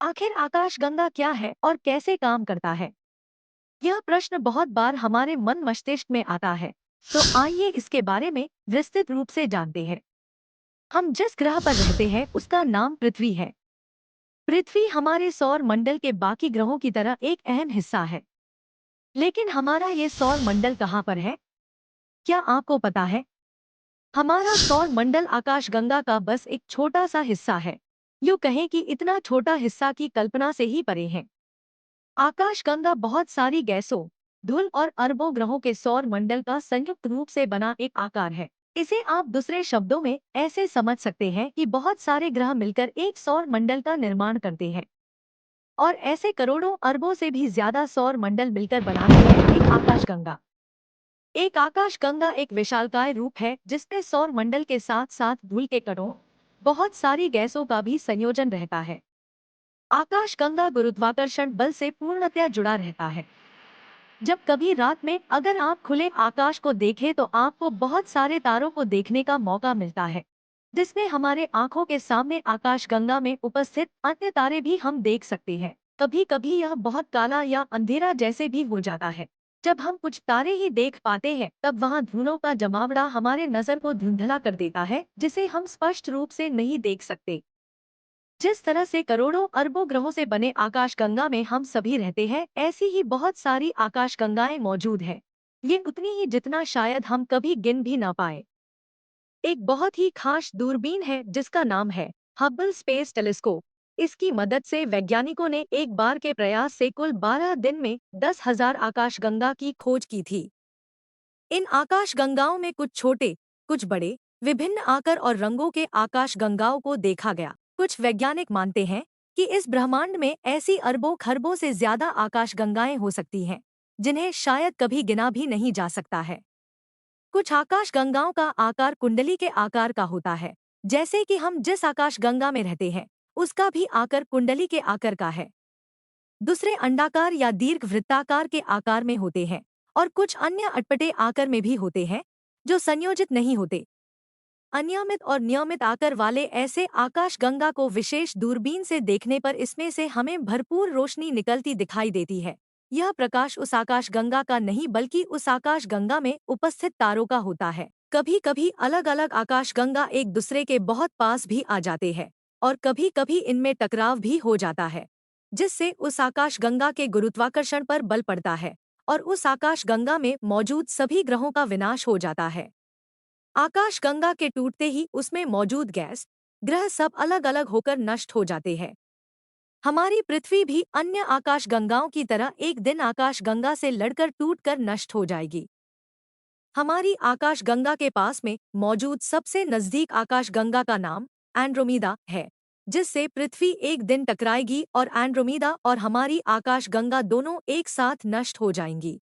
आखिर आकाशगंगा क्या है और कैसे काम करता है? यह प्रश्न बहुत बार हमारे मन मस्तिष्क में आता है। तो आइए इसके बारे में विस्तृत रूप से जानते हैं। हम जिस ग्रह पर रहते हैं उसका नाम पृथ्वी है। पृथ्वी हमारे सौर मंडल के बाकी ग्रहों की तरह एक अहम हिस्सा है। लेकिन हमारा ये सौर मंडल कहाँ पर है? क्या आपको पता है? हमारा सौर मंडल आकाशगंगा का बस एक छोटा सा हिस्सा है। यूँ कहें कि इतना छोटा हिस्सा की कल्पना से ही परे है। आकाशगंगा बहुत सारी गैसों, धूल और अरबों ग्रहों के सौर मंडल का संयुक्त रूप से बना एक आकार है। इसे आप दूसरे शब्दों में ऐसे समझ सकते हैं कि बहुत सारे ग्रह मिलकर एक सौर मंडल का निर्माण करते हैं और ऐसे करोड़ों अरबों से भी ज्यादा सौर मंडल मिलकर बनाते हैं एक आकाशगंगा। एक आकाशगंगा एक विशालकाय रूप है जिसमें सौर मंडल के साथ साथ धूल के कणों, बहुत सारी गैसों का भी संयोजन रहता है। आकाशगंगा गुरुत्वाकर्षण बल से पूर्णतया जुड़ा रहता है। जब कभी रात में अगर आप खुले आकाश को देखें तो आपको बहुत सारे तारों को देखने का मौका मिलता है, जिसमें हमारे आंखों के सामने आकाशगंगा में उपस्थित अन्य तारे भी हम देख सकते हैं। कभी कभी यह बहुत काला या अंधेरा जैसे भी हो जाता है। जब हम कुछ तारे ही देख पाते हैं तब वहाँ धुओं का जमावड़ा हमारे नजर को धुंधला कर देता है, जिसे हम स्पष्ट रूप से नहीं देख सकते। जिस तरह से करोड़ों अरबों ग्रहों से बने आकाशगंगा में हम सभी रहते हैं, ऐसी ही बहुत सारी आकाशगंगाएं मौजूद हैं। ये उतनी ही जितना शायद हम कभी गिन भी ना पाए। एक बहुत ही खास दूरबीन है जिसका नाम है हब्बल स्पेस टेलीस्कोप। इसकी मदद से वैज्ञानिकों ने एक बार के प्रयास से कुल 12 दिन में 10,000 आकाशगंगा की खोज की थी। इन आकाशगंगाओं में कुछ छोटे, कुछ बड़े, विभिन्न आकार और रंगों के आकाशगंगाओं को देखा गया। कुछ वैज्ञानिक मानते हैं कि इस ब्रह्मांड में ऐसी अरबों खरबों से ज्यादा आकाशगंगाएं हो सकती हैं, जिन्हें शायद कभी गिना भी नहीं जा सकता है। कुछ आकाशगंगाओं का आकार कुंडली के आकार का होता है, जैसे कि हम जिस आकाशगंगा में रहते हैं, उसका भी आकार कुंडली के आकार का है। दूसरे अंडाकार या दीर्घ वृत्ताकार के आकार में होते हैं और कुछ अन्य अटपटे आकार में भी होते हैं, जो संयोजित नहीं होते। अनियमित और नियमित आकार वाले ऐसे आकाशगंगा को विशेष दूरबीन से देखने पर इसमें से हमें भरपूर रोशनी निकलती दिखाई देती है। यह प्रकाश उस आकाशगंगा का नहीं बल्कि उस आकाशगंगा में उपस्थित तारों का होता है। कभी कभी अलग अलग आकाशगंगा एक दूसरे के बहुत पास भी आ जाते हैं और कभी कभी इनमें टकराव भी हो जाता है, जिससे उस आकाशगंगा के गुरुत्वाकर्षण पर बल पड़ता है और उस आकाशगंगा में मौजूद सभी ग्रहों का विनाश हो जाता है। आकाशगंगा के टूटते ही उसमें मौजूद गैस, ग्रह सब अलग अलग होकर नष्ट हो जाते हैं। हमारी पृथ्वी भी अन्य आकाशगंगाओं की तरह एक दिन आकाशगंगा से लड़कर टूटकर नष्ट हो जाएगी। हमारी आकाशगंगा के पास में मौजूद सबसे नजदीक आकाशगंगा का नाम एंड्रोमीदा है, जिससे पृथ्वी एक दिन टकराएगी और एंड्रोमीदा और हमारी आकाशगंगा दोनों एक साथ नष्ट हो जाएंगी।